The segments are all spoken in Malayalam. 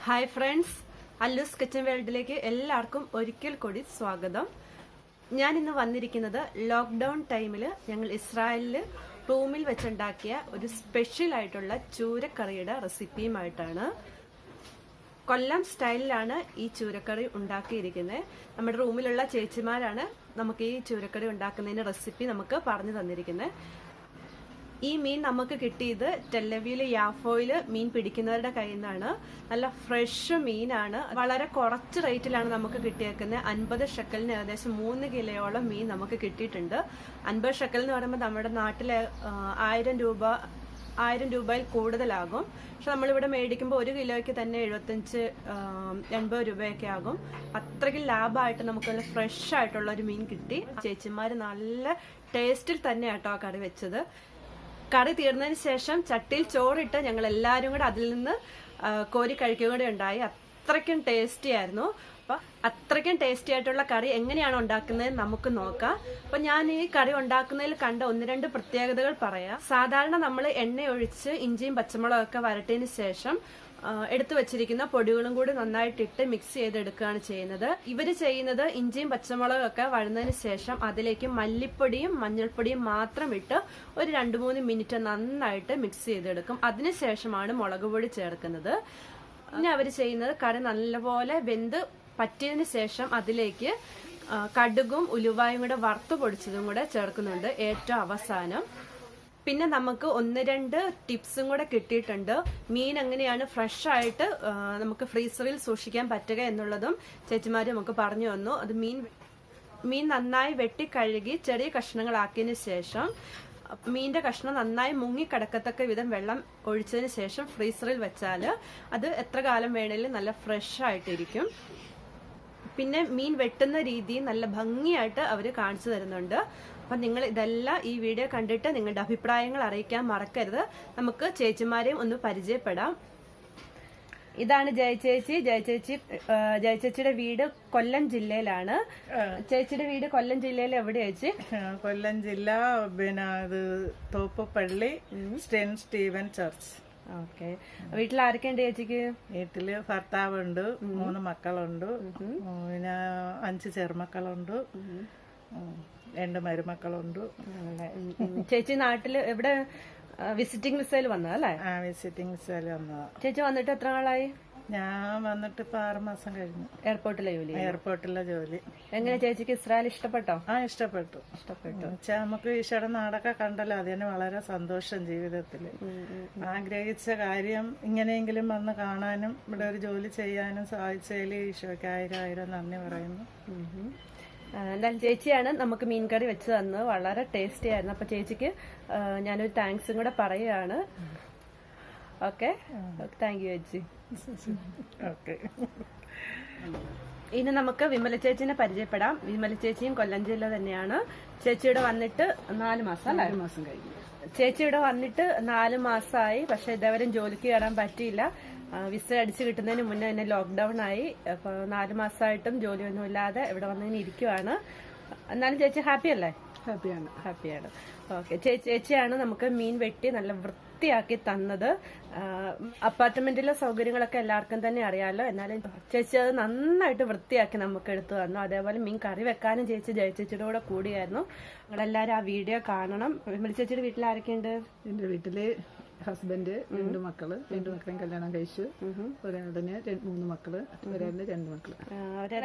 ഹായ് ഫ്രണ്ട്സ്, അല്ലൂസ് കിച്ചൻ വേൾഡിലേക്ക് എല്ലാവർക്കും ഒരിക്കൽ കൂടി സ്വാഗതം. ഞാൻ ഇന്ന് വന്നിരിക്കുന്നത് ലോക്ക്ഡൗൺ ടൈമിൽ ഞങ്ങൾ ഇസ്രായേലിൽ റൂമിൽ വെച്ചുണ്ടാക്കിയ ഒരു സ്പെഷ്യൽ ആയിട്ടുള്ള ചൂരക്കറിയുടെ റെസിപ്പിയുമായിട്ടാണ്. കൊല്ലം സ്റ്റൈലിലാണ് ഈ ചൂരക്കറി ഉണ്ടാക്കിയിരിക്കുന്നത്. നമ്മുടെ റൂമിലുള്ള ചേച്ചിമാരാണ് നമുക്ക് ഈ ചൂരക്കറി ഉണ്ടാക്കുന്നതിന് റെസിപ്പി നമുക്ക് പറഞ്ഞു തന്നിരിക്കുന്നത്. ഈ മീൻ നമുക്ക് കിട്ടിയത് ടെല്ലവിയില് യാഫോയില് മീൻ പിടിക്കുന്നവരുടെ കയ്യിൽ നിന്നാണ്. നല്ല ഫ്രഷ് മീനാണ്. വളരെ കുറച്ച് റേറ്റിലാണ് നമുക്ക് കിട്ടിയേക്കുന്നത്. 50 ഷെക്കലിന് ഏകദേശം 3 കിലോയോളം മീൻ നമുക്ക് കിട്ടിയിട്ടുണ്ട്. 50 ഷെക്കൽ എന്ന് പറയുമ്പോൾ നമ്മുടെ നാട്ടിലെ 1000 രൂപയിൽ കൂടുതലാകും. പക്ഷെ നമ്മളിവിടെ മേടിക്കുമ്പോൾ 1 കിലോയ്ക്ക് തന്നെ 75-80 രൂപയൊക്കെ ആകും. അത്രയ്ക്ക് ലാഭമായിട്ട് നമുക്ക് ഫ്രഷ് ആയിട്ടുള്ള ഒരു മീൻ കിട്ടി. ചേച്ചിമാര് നല്ല ടേസ്റ്റിൽ തന്നെ ആട്ടോ ആ കറി വെച്ചത്. കറി തീർന്നതിന് ശേഷം ചട്ടിയിൽ ചോറിട്ട് ഞങ്ങൾ എല്ലാവരും കൂടെ അതിൽ നിന്ന് കോരി കഴിക്കുക കൂടെ ഉണ്ടായി. അത്രയ്ക്കും ടേസ്റ്റി ആയിരുന്നു. അപ്പൊ അത്രയ്ക്കും ടേസ്റ്റി ആയിട്ടുള്ള കറി എങ്ങനെയാണ് ഉണ്ടാക്കുന്നത് നമുക്ക് നോക്കാം. അപ്പൊ ഞാൻ ഈ കറി ഉണ്ടാക്കുന്നതിൽ കണ്ട 1-2 പ്രത്യേകതകൾ പറയാം. സാധാരണ നമ്മൾ എണ്ണ ഒഴിച്ച് ഇഞ്ചിയും പച്ചമുളകും ഒക്കെ വരട്ടിയതിന് ശേഷം എടുത്തു വെച്ചിരിക്കുന്ന പൊടികളും കൂടി നന്നായിട്ടിട്ട് മിക്സ് ചെയ്തെടുക്കുകയാണ് ചെയ്യുന്നത്. ഇവര് ചെയ്യുന്നത് ഇഞ്ചിയും പച്ചമുളകും ഒക്കെ വഴന്നതിന് ശേഷം അതിലേക്ക് മല്ലിപ്പൊടിയും മഞ്ഞൾപ്പൊടിയും മാത്രം ഇട്ട് ഒരു 2-3 മിനിറ്റ് നന്നായിട്ട് മിക്സ് ചെയ്തെടുക്കും. അതിനുശേഷമാണ് മുളക് പൊടി ചേർക്കുന്നത്. പിന്നെ അവര് ചെയ്യുന്നത് കറി നല്ലപോലെ വെന്ത് പറ്റിയതിന് ശേഷം അതിലേക്ക് കടുകും ഉലുവായും കൂടെ വറുത്ത് പൊടിച്ചതും കൂടെ ചേർക്കുന്നുണ്ട് ഏറ്റവും അവസാനം. പിന്നെ നമുക്ക് 1-2 ടിപ്സും കൂടെ കിട്ടിയിട്ടുണ്ട്. മീൻ എങ്ങനെയാണ് ഫ്രഷ് ആയിട്ട് നമുക്ക് ഫ്രീസറിൽ സൂക്ഷിക്കാൻ പറ്റുക എന്നുള്ളതും ചേച്ചിമാര് നമുക്ക് പറഞ്ഞു തന്നു. അത് മീൻ നന്നായി വെട്ടി കഴുകി ചെറിയ കഷ്ണങ്ങളാക്കിയതിന് ശേഷം മീനിന്റെ കഷ്ണം നന്നായി മുങ്ങിക്കിടക്കത്തക്ക വിധം വെള്ളം ഒഴിച്ചതിന് ശേഷം ഫ്രീസറിൽ വെച്ചാൽ അത് എത്ര കാലം വേണേലും നല്ല ഫ്രഷ് ആയിട്ടിരിക്കും. പിന്നെ മീൻ വെട്ടുന്ന രീതി നല്ല ഭംഗിയായിട്ട് അവര് കാണിച്ചു തരുന്നുണ്ട്. അപ്പൊ നിങ്ങൾ ഇതെല്ലാം ഈ വീഡിയോ കണ്ടിട്ട് നിങ്ങളുടെ അഭിപ്രായങ്ങൾ അറിയിക്കാൻ മറക്കരുത്. നമുക്ക് ചേച്ചിമാരെയും ഒന്ന് പരിചയപ്പെടാം. ഇതാണ് ജയചേച്ചിയുടെ വീട് കൊല്ലം ജില്ലയിലാണ്. ചേച്ചിയുടെ വീട് കൊല്ലം ജില്ലയിൽ എവിടെയാ ചേച്ചി? കൊല്ലം ജില്ല തോപ്പപ്പള്ളി സെന്റ് സ്റ്റീവൻ ചർച്ച്. ഓക്കെ. വീട്ടിൽ ആരൊക്കെ ഉണ്ട് ചേച്ചിക്ക്? വീട്ടില് ഭർത്താവുണ്ട്, 3 മക്കളുണ്ട്, പിന്നെ 5 ചെറുമക്കളുണ്ട്, 2 മരുമക്കളുണ്ട്. ചേച്ചി നാട്ടില് എവിടെ വിസിറ്റിംഗ് വിസയിൽ വന്നതല്ലേ? വിസിറ്റിംഗ് വിസയിൽ വന്നതാ. ചേച്ചി വന്നിട്ട് എത്ര നാളായി? ഞാൻ വന്നിട്ട് ഇപ്പൊ 6 മാസം കഴിഞ്ഞു. എയർപോർട്ടിലെ ജോലി. എങ്ങനെ ചേച്ചിക്ക് ഇസ്രായേൽ ഇഷ്ടപ്പെട്ടോ? ഇഷ്ടപ്പെട്ടു. നമുക്ക് ഈശോയുടെ നാടൊക്കെ കണ്ടല്ലോ, അതിന് വളരെ സന്തോഷം. ജീവിതത്തിൽ ആഗ്രഹിച്ച കാര്യം ഇങ്ങനെയെങ്കിലും വന്ന് കാണാനും ഇവിടെ ഒരു ജോലി ചെയ്യാനും സാധിച്ചതിൽ ഈശോയ്ക്ക് 1000 നന്ദി പറയുന്നു. എന്തായാലും ചേച്ചിയാണ് നമുക്ക് മീൻ കറി വെച്ച് തന്നത്. വളരെ ടേസ്റ്റി ആയിരുന്നു. അപ്പൊ ചേച്ചിക്ക് ഞാനൊരു താങ്ക്സും കൂടെ പറയുകയാണ്. ഓക്കെ, താങ്ക് യു ചേച്ചി. ഓക്കെ. ഇനി നമുക്ക് വിമല ചേച്ചിനെ പരിചയപ്പെടാം. വിമല ചേച്ചിയും കൊല്ലം ജില്ല തന്നെയാണ്. ചേച്ചിയുടെ വന്നിട്ട് 4 മാസം അല്ലേ? 4 മാസം കഴിഞ്ഞു. ചേച്ചിയുടെ വന്നിട്ട് 4 മാസമായി. പക്ഷെ ഇതേവരും ജോലിക്ക് കയറാൻ പറ്റിയില്ല. വിസ അടിച്ചു കിട്ടുന്നതിന് മുന്നേ തന്നെ ലോക്ക്ഡൌൺ ആയി. അപ്പൊ 4 മാസമായിട്ടും ജോലിയൊന്നും ഇല്ലാതെ ഇവിടെ വന്നതിന് ഇരിക്കുവാണ്. എന്നാലും ചേച്ചി ഹാപ്പി അല്ലേ? ഹാപ്പിയാണ്. ഓക്കെ. ചേച്ചിയാണ് നമുക്ക് മീൻ വെട്ടി നല്ല വൃത്തിയാക്കി തന്നത്. അപ്പാർട്ട്മെന്റിലെ സൗകര്യങ്ങളൊക്കെ എല്ലാവർക്കും തന്നെ അറിയാമല്ലോ. എന്നാലും ചേച്ചി അത് നന്നായിട്ട് വൃത്തിയാക്കി നമുക്ക് എടുത്തു തന്നു. അതേപോലെ മീൻ കറി വെക്കാനും ജയചേച്ചിയുടെ കൂടെ കൂടിയായിരുന്നു. നിങ്ങളെല്ലാരും ആ വീഡിയോ കാണണം. വിമല ചേച്ചിയുടെ വീട്ടിൽ ആരൊക്കെയുണ്ട്? എന്റെ വീട്ടില് ഹസ്ബൻഡ്, 2 മക്കള്. 2 മക്കളെയും കല്യാണം കഴിച്ചു. ഒരാളിന് 3 മക്കള്, ഒരാളിന് 2 മക്കള്.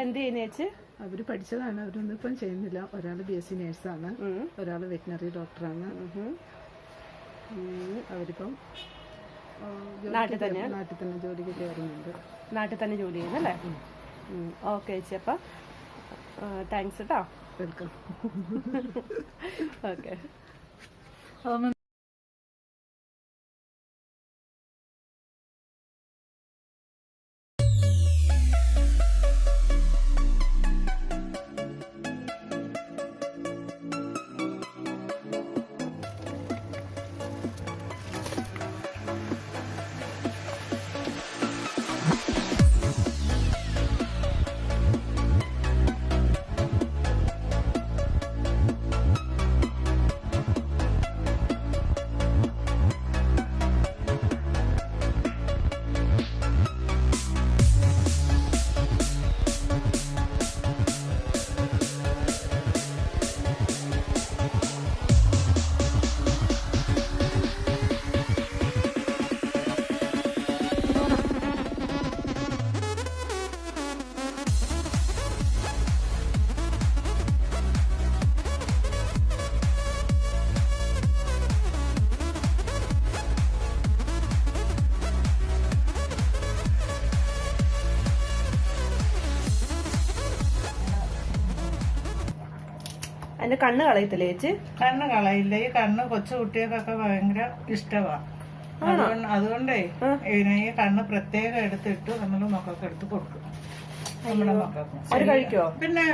എന്ത് ചെയ്യുന്ന ചേച്ചി? അവര് പഠിച്ചതാണ്. അവരൊന്നും ഇപ്പം ചെയ്യുന്നില്ല. ഒരാള് BSc നേഴ്സാണ്, ഒരാള് വെറ്റിനറി ഡോക്ടറാണ്. അവരിപ്പം നാട്ടിൽ തന്നെ ജോലിക്ക് കയറുന്നുണ്ട്. നാട്ടിൽ തന്നെ ജോലി ചെയ്യുന്നല്ലേ? ഓക്കെ ചേച്ചി. അപ്പൊ താങ്ക്സ് കേട്ടോ. വെൽക്കം. ഓക്കെ. അതിന്റെ കണ്ണ് കളയത്തില്ലേ ചേച്ചി? കണ്ണ് കളയില്ല. ഈ കണ്ണ് കൊച്ചു കുട്ടികൾക്കൊക്കെ ഭയങ്കര ഇഷ്ടമാണ്. അതുകൊണ്ടേ ഈ കണ്ണ് പ്രത്യേകം എടുത്തിട്ട് നമ്മൾ മക്കൾക്ക് എടുത്ത് കൊടുക്കും. നമ്മുടെ മക്കൾക്ക് അവര് കഴിക്കോ? പിന്നെ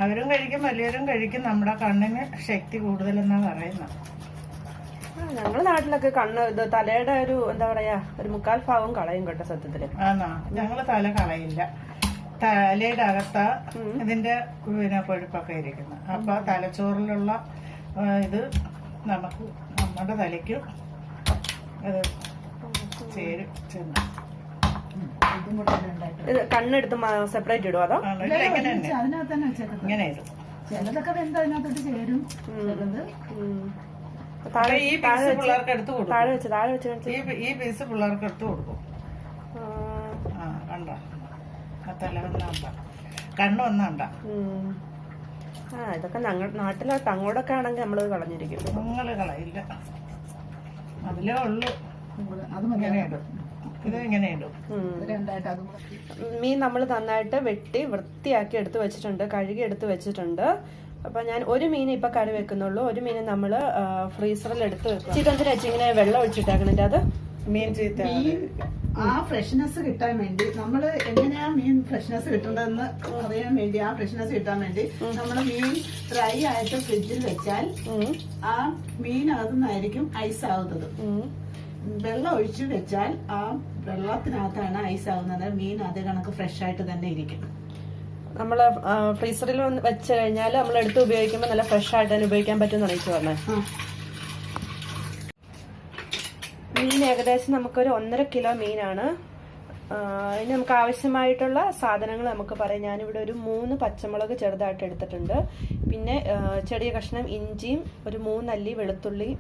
അവരും കഴിക്കും, വലിയവരും കഴിക്കും. നമ്മുടെ കണ്ണിന് ശക്തി കൂടുതലെന്നാ പറയുന്നത്. ഞങ്ങളുടെ നാട്ടിലൊക്കെ കണ്ണ് ഇത് തലയുടെ ഒരു എന്താ പറയാ ഒരു 3/4 ഭാഗം കളയും കേട്ടോ സത്യത്തില്. ആണോ? ഞങ്ങള് തല കളയില്ല. തലയുടെ അകത്താ ഇതിന്റെ പിന്നെ കൊഴുപ്പൊക്കെ ഇരിക്കുന്നത്. അപ്പൊ തലച്ചോറിലുള്ള ഇത് നമുക്ക് നമ്മുടെ തലയ്ക്കും അത് ചേരും. ഇത് കണ്ണെടുത്ത് സെപ്പറേറ്റ് ഇടും അതോ? ഇങ്ങനെ ഇടും. ചിലതൊക്കെ അതിനകത്തോട്ട് ചേരും. ഈ പീസ് പിള്ളേർക്ക് എടുത്ത് കൊടുക്കും. താഴെ വെച്ച് ഈ പീസ് പിള്ളേർക്ക് എടുത്ത് കൊടുക്കും. കണ്ടോ? തല വന്നണ്ട, കണ്ണ് വന്നണ്ട. ഇതൊക്കെ ഞങ്ങളുടെ നാട്ടിലോട്ട് അങ്ങോട്ടൊക്കെ ആണെങ്കിൽ നമ്മളത് കളഞ്ഞിരിക്കും. നിങ്ങള് കളയില്ല. അതിലേ ഉള്ളു. ഇങ്ങനെ ഇടും. ഇത് ഇങ്ങനെ ഇടും. മീൻ നമ്മൾ നന്നായിട്ട് വെട്ടി വൃത്തിയാക്കി എടുത്ത് വെച്ചിട്ടുണ്ട്, കഴുകി എടുത്ത് വെച്ചിട്ടുണ്ട്. അപ്പൊ ഞാൻ ഒരു മീൻ ഇപ്പൊ കറി വെക്കുന്നുള്ളൂ. ഒരു മീൻ നമ്മള് ഫ്രീസറിൽ എടുത്ത് വെക്കും. ചിക്കൻ വെച്ച് ഇങ്ങനെ വെള്ളം ഒഴിച്ചിട്ടാക്കണേ അത് മീൻ ചീത്ത ആ ഫ്രഷ്നെസ് കിട്ടാൻ വേണ്ടി നമ്മൾ എങ്ങനെയാ മീൻ ഫ്രഷ്നെസ് കിട്ടേണ്ടതെന്ന് അറിയാൻ വേണ്ടി, ആ ഫ്രഷ്നെസ് കിട്ടാൻ വേണ്ടി നമ്മൾ മീൻ ഡ്രൈ ആയിട്ട് ഫ്രിഡ്ജിൽ വെച്ചാൽ ആ മീനകത്തുനിന്നായിരിക്കും ഐസ് ആവുന്നത്. വെള്ളം ഒഴിച്ചു വെച്ചാൽ ആ വെള്ളത്തിനകത്താണ് ഐസ് ആവുന്നത്. മീൻ അതേ കണക്ക് ഫ്രഷ് ആയിട്ട് തന്നെ ഇരിക്കും. നമ്മള് ഫ്രീസറിൽ വെച്ച് കഴിഞ്ഞാൽ നമ്മൾ എടുത്ത് ഉപയോഗിക്കുമ്പോൾ നല്ല ഫ്രഷ് ആയിട്ട് തന്നെ ഉപയോഗിക്കാൻ പറ്റുമെന്നാണ് എനിക്ക് പറഞ്ഞത്. മീൻ ഏകദേശം നമുക്കൊരു 1.5 കിലോ മീനാണ്. ഇനി നമുക്ക് ആവശ്യമായിട്ടുള്ള സാധനങ്ങൾ നമുക്ക് പറയാം. ഞാനിവിടെ ഒരു 3 പച്ചമുളക് ചെറുതായിട്ട് എടുത്തിട്ടുണ്ട്. പിന്നെ ചെറിയ കഷ്ണം ഇഞ്ചിയും ഒരു 3 അല്ലി വെളുത്തുള്ളിയും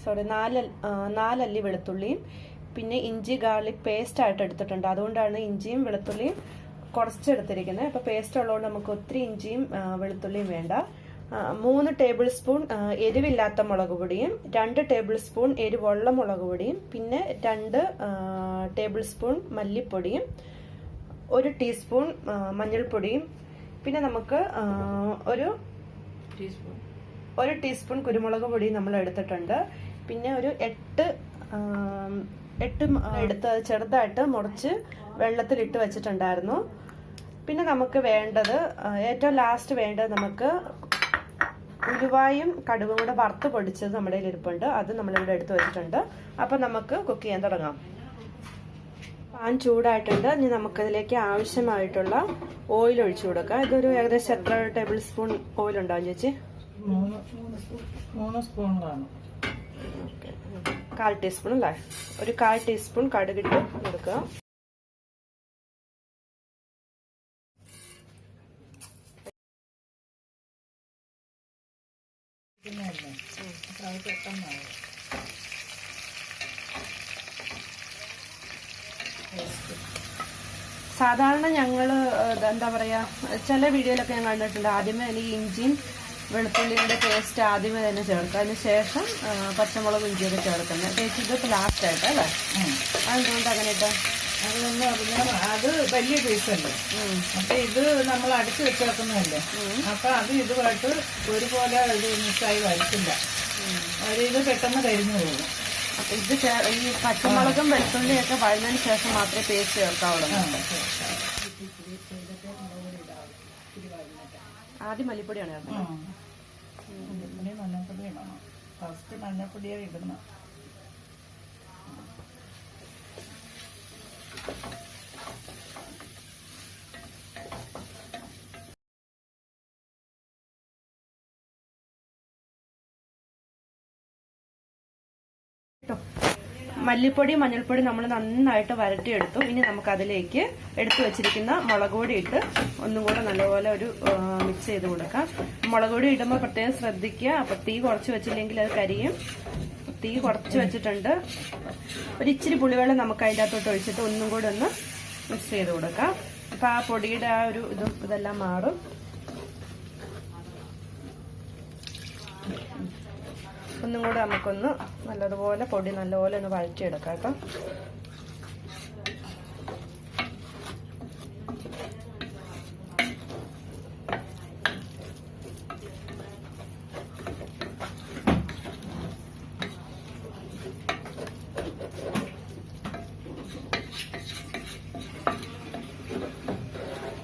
4 അല്ലി വെളുത്തുള്ളിയും പിന്നെ ഇഞ്ചി ഗാർലിക് പേസ്റ്റ് ആയിട്ട് എടുത്തിട്ടുണ്ട്. അതുകൊണ്ടാണ് ഇഞ്ചിയും വെളുത്തുള്ളിയും കുറച്ചെടുത്തിരിക്കുന്നത്. അപ്പോൾ പേസ്റ്റ് ഉള്ളതുകൊണ്ട് നമുക്ക് ഒത്തിരി ഇഞ്ചിയും വെളുത്തുള്ളിയും വേണ്ട. 3 ടേബിൾ സ്പൂൺ എരിവില്ലാത്ത മുളക് പൊടിയും 2 ടേബിൾ സ്പൂൺ എരിവുള്ള മുളക് പൊടിയും പിന്നെ 2 ടേബിൾ സ്പൂൺ മല്ലിപ്പൊടിയും 1 ടീസ്പൂൺ മഞ്ഞൾപ്പൊടിയും പിന്നെ നമുക്ക് ഒരു ടീസ്പൂൺ കുരുമുളക് പൊടി നമ്മൾ എടുത്തിട്ടുണ്ട്. പിന്നെ ഒരു 8 എടുത്ത് ചെറുതായിട്ട് മുറിച്ച് വെള്ളത്തിലിട്ട് വെച്ചിട്ടുണ്ടായിരുന്നു. പിന്നെ നമുക്ക് വേണ്ടത് ഏറ്റവും ലാസ്റ്റ് വേണ്ടത് നമുക്ക് ഉലുവായും കടുകും കൂടെ വറുത്ത് പൊടിച്ചത് നമ്മുടെ കയ്യിൽ ഇരിപ്പുണ്ട്. അത് നമ്മളിവിടെ എടുത്ത് വെച്ചിട്ടുണ്ട്. അപ്പം നമുക്ക് കുക്ക് ചെയ്യാൻ തുടങ്ങാം. പാൻ ചൂടായിട്ടുണ്ട്. ഇനി നമുക്കതിലേക്ക് ആവശ്യമായിട്ടുള്ള ഓയിൽ ഒഴിച്ചു കൊടുക്കാം. ഇതൊരു ഏകദേശം എത്ര ടേബിൾ സ്പൂൺ ഓയിൽ ഉണ്ടാവും ചേച്ചി? 3 സ്പൂൺ കാണും. 1/4 ടീസ്പൂൺ അല്ലേ? ഒരു 1/4 ടീസ്പൂൺ കടുകിട്ട് കൊടുക്കുക. സാധാരണ ഞങ്ങള് എന്താ പറയാ ചില വീഡിയോയിലൊക്കെ ഞാൻ കണ്ടിട്ടുണ്ട് ആദ്യമേ ഈ ഇഞ്ചിയും വെളുത്തുള്ളിയുടെ പേസ്റ്റ് ആദ്യമേ തന്നെ ചേർക്കുക, അതിന് ശേഷം പച്ചമുളക് ഇഞ്ചിയൊക്കെ ചേർക്കുന്നത്. ചേച്ചി ഇതിപ്പോൾ ലാസ്റ്റ് ആയിട്ട് അല്ലേ? അതെന്തുകൊണ്ട് അങ്ങനെ ഇട്ടാ? അതെന്ന് പറഞ്ഞാൽ അത് വലിയ പീസല്ലേ, അപ്പൊ ഇത് നമ്മൾ അടിച്ചു വെച്ചേക്കുന്നതല്ലേ, അപ്പൊ അത് ഇതുമായിട്ട് ഒരുപോലെ ഇത് മിക്സായി വരത്തില്ല. ഇത് പെട്ടെന്ന് കരിഞ്ഞു പോകും. അപ്പൊ ഇത് ഈ പച്ചമുളകും വെളുത്തുള്ളിയൊക്കെ വഴന്നതിന് ശേഷം മാത്രമേ പേസ്റ്റ് ചേർക്കാവുള്ളൂ. ആദ്യം മല്ലിപ്പൊടിയാണ് മഞ്ഞപ്പൊടി ഇടണം. ഫസ്റ്റ് മഞ്ഞപ്പൊടിയാണ് ഇടുന്നത്. മല്ലിപ്പൊടി മഞ്ഞൾപ്പൊടി നമ്മൾ നന്നായിട്ട് വരട്ടിയെടുത്തു. ഇനി നമുക്ക് അതിലേക്ക് എടുത്തു വെച്ചിരിക്കുന്ന മുളക് പൊടി ഇട്ട് ഒന്നും കൂടെ നല്ലപോലെ ഒരു മിക്സ് ചെയ്ത് കൊടുക്കാം. മുളക് പൊടി ഇടുമ്പോൾ പ്രത്യേകം ശ്രദ്ധിക്കുക. അപ്പൊ തീ കുറച്ച് വെച്ചില്ലെങ്കിൽ അത് കരിയും. തീ കുറച്ച് വെച്ചിട്ടുണ്ട്. ഒരു ഇച്ചിരി പുളിവെള്ളം നമുക്ക് അതിൻ്റെ അകത്തോട്ട് ഒഴിച്ചിട്ട് ഒന്നും കൂടെ ഒന്ന് മിക്സ് ചെയ്ത് കൊടുക്കാം. അപ്പൊ ആ പൊടിയുടെ ആ ഒരു ഇതെല്ലാം മാറും. ഒന്നും കൂടെ നമുക്കൊന്ന് നല്ലതുപോലെ പൊടി നല്ലപോലെ ഒന്ന് വഴറ്റിയെടുക്കാം കേട്ടോ.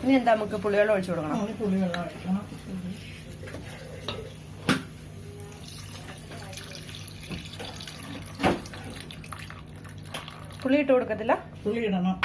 ഇനി എന്താ നമുക്ക് പുളിവെള്ളം ഒഴിച്ചു കൊടുക്കണം. നമ്മൾ പുളിവെള്ളം ഒഴിക്കണം. പുളി ഇട്ട് കൊടുക്കത്തില്ല? പുളി ഇടണം.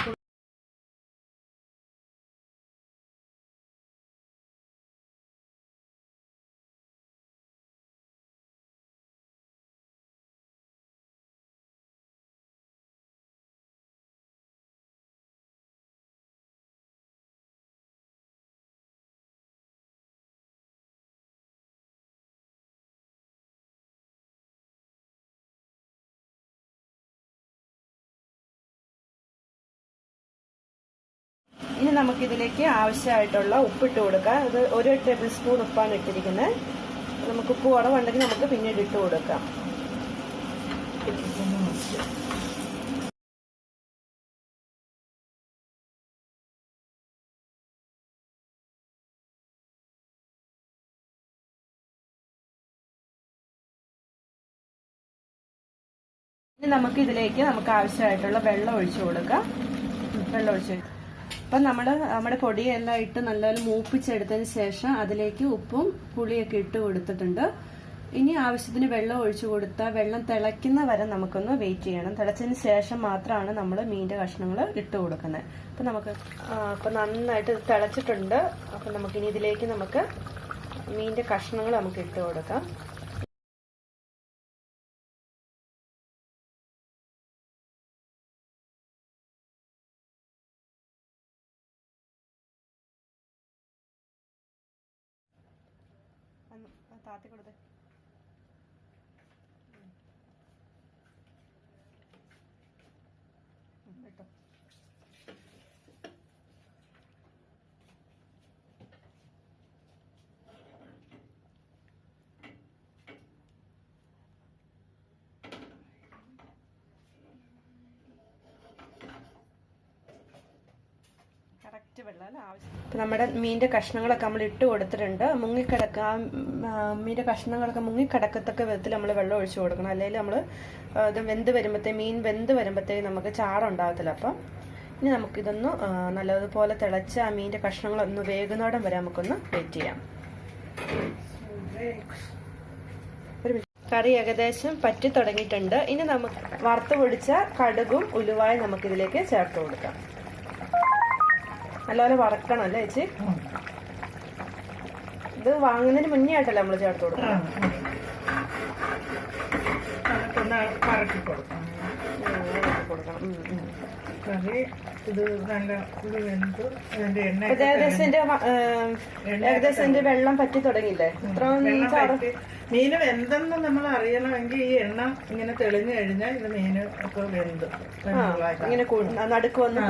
ഇനി നമുക്കിതിലേക്ക് ആവശ്യമായിട്ടുള്ള ഉപ്പിട്ട് കൊടുക്കാം. ഇത് 1 ടേബിൾ സ്പൂൺ ഉപ്പാണ് ഇട്ടിരിക്കുന്നത്. നമുക്ക് ഉപ്പ് കുറവുണ്ടെങ്കിൽ നമുക്ക് പിന്നീട് ഇട്ട് കൊടുക്കാം. ഇനി നമുക്ക് ആവശ്യമായിട്ടുള്ള വെള്ളം ഒഴിച്ചു കൊടുക്കാം. വെള്ളം ഒഴിച്ച് അപ്പം നമ്മുടെ പൊടിയെല്ലാം ഇട്ട് നല്ലപോലെ മൂപ്പിച്ചെടുത്തതിന് ശേഷം അതിലേക്ക് ഉപ്പും പുളിയൊക്കെ ഇട്ട് കൊടുത്തിട്ടുണ്ട്. ഇനി ആവശ്യത്തിന് വെള്ളം ഒഴിച്ചു കൊടുത്താൽ വെള്ളം തിളയ്ക്കുന്ന വരെ നമുക്കൊന്ന് വെയിറ്റ് ചെയ്യണം. തിളച്ചതിന് ശേഷം മാത്രമാണ് നമ്മൾ മീനിന്റെ കഷ്ണങ്ങൾ ഇട്ട് കൊടുക്കുന്നത്. അപ്പം നന്നായിട്ട് തിളച്ചിട്ടുണ്ട്. അപ്പം നമുക്കിനി ഇതിലേക്ക് നമുക്ക് മീനിന്റെ കഷ്ണങ്ങൾ നമുക്ക് ഇട്ട് കൊടുക്കാം. താത്തി കൊടുത്തേ. കേട്ടോ. കറക്റ്റ് വെള്ളം ആവശ്യം. ഇപ്പം നമ്മുടെ മീനിന്റെ കഷ്ണങ്ങളൊക്കെ നമ്മൾ ഇട്ട് കൊടുത്തിട്ടുണ്ട്. മീനിന്റെ കഷ്ണങ്ങളൊക്കെ മുങ്ങിക്കിടക്കത്തക്ക വിധത്തിൽ നമ്മൾ വെള്ളം ഒഴിച്ചു കൊടുക്കണം. അല്ലെങ്കിൽ നമ്മൾ ഇത് മീൻ വെന്ത് വരുമ്പോഴത്തേക്ക് നമുക്ക് ചാറുണ്ടാകത്തില്ല. അപ്പം ഇനി നമുക്കിതൊന്ന് നല്ലതുപോലെ തിളച്ച് ആ മീനിന്റെ കഷ്ണങ്ങളൊന്ന് വേകുന്നോടം വരെ നമുക്കൊന്ന് വെയിറ്റ് ചെയ്യാം. കറി ഏകദേശം പറ്റി തുടങ്ങിയിട്ടുണ്ട്. ഇനി നമുക്ക് വറുത്ത് പൊടിച്ച കടുകും ഉലുവായും നമുക്കിതിലേക്ക് ചേർത്ത് കൊടുക്കാം. നല്ലപോലെ വറക്കണം അല്ലേ ചേച്ചി? ഇത് വാങ്ങുന്നതിന് മുന്നേ ആയിട്ടല്ലേ നമ്മൾ ചേർത്ത് കൊടുക്കണം. ഏകദേശം വെള്ളം പറ്റി തുടങ്ങിയില്ലേ? മീന് വെന്തെന്ന് നമ്മൾ അറിയണമെങ്കിൽ ഈ എണ്ണ ഇങ്ങനെ തെളിഞ്ഞു കഴിഞ്ഞാൽ ഇത് മീന് ഒക്കെ വെന്ത് ഇങ്ങനെ നടുക്ക് വന്ന്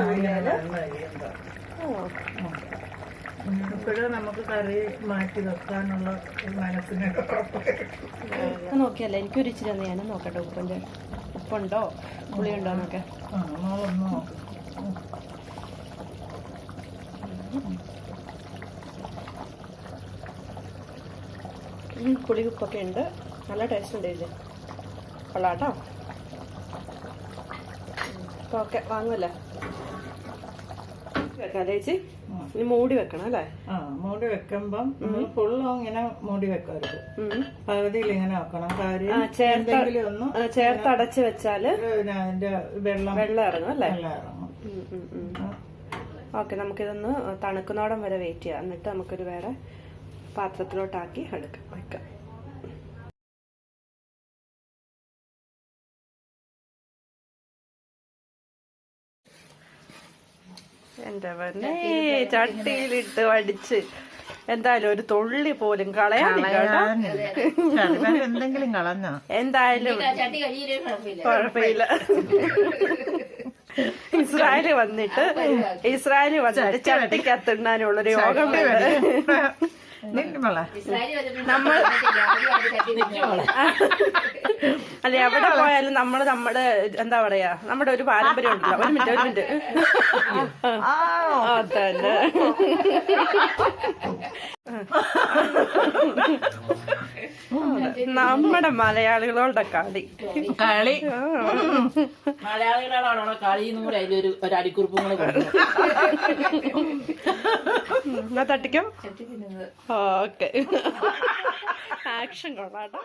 ഇപ്പോഴും നമുക്ക് കറി മാറ്റി വെക്കാനുള്ള മനസ്സിനൊക്കെ നോക്കിയല്ലേ. എനിക്കൊരു ഇച്ചിരി ഞാൻ നോക്കട്ടെ ഉപ്പുണ്ടോ പുളിയുണ്ടോ എന്നൊക്കെ. നമ്മളൊന്ന് പുളി ഉപ്പൊക്കെ ഉണ്ട്. നല്ല ടേസ്റ്റ് ഉണ്ട് ഇതില്. കൊള്ളാട്ടോ. അപ്പൊ ഓക്കെ വാങ്ങുമല്ലേ? വെക്കാം ചേച്ചി. ഇനി മൂടി വെക്കണം അല്ലേ? മൂടി വെക്കുമ്പം ഫുള്ളും ഇങ്ങനെ മൂടി വെക്കരുത്. പകുതിയിൽ ഇങ്ങനെ വെക്കണം. കാര്യം ചേർത്ത് അടച്ച് വെച്ചാല് അതിന്റെ വെള്ളം ഇറങ്ങും അല്ലേ? വെള്ളം ഇറങ്ങും. ഓക്കെ, നമുക്കിതൊന്ന് തണുക്കുന്നോടം വരെ വെയിറ്റ് ചെയ്യാം. എന്നിട്ട് നമുക്കൊരു വേറെ പാത്രത്തിലോട്ടാക്കി വെക്കാം. എന്റെ പറഞ്ഞേ ചട്ടിയിലിട്ട് വടിച്ച് എന്തായാലും ഒരു തുള്ളി പോലും കളയാനില്ല. എന്തെങ്കിലും കളഞ്ഞോ? എന്തായാലും കുഴപ്പമില്ല. ഇസ്രായേല് വന്നിട്ട് ചട്ടിക്കത്തിണ്ണാനുള്ളൊരു യോഗം നമ്മൾ അല്ലെ എവിടെ പോയാലും നമ്മുടെ എന്താ പറയാ നമ്മുടെ ഒരു പാരമ്പര്യം ഉണ്ടല്ലോ. ഒരു മിനിറ്റ് അതന്നെ. നമ്മുടെ മലയാളികളുടെ കളി മലയാളികളാണോ കളിയും കൂടെ അതിലൊരു അടിക്കുറിപ്പും കൂടെ കൊടുക്കും. എന്നാ തട്ടിക്കും. Okay action കൊള്ളാട്ടോ.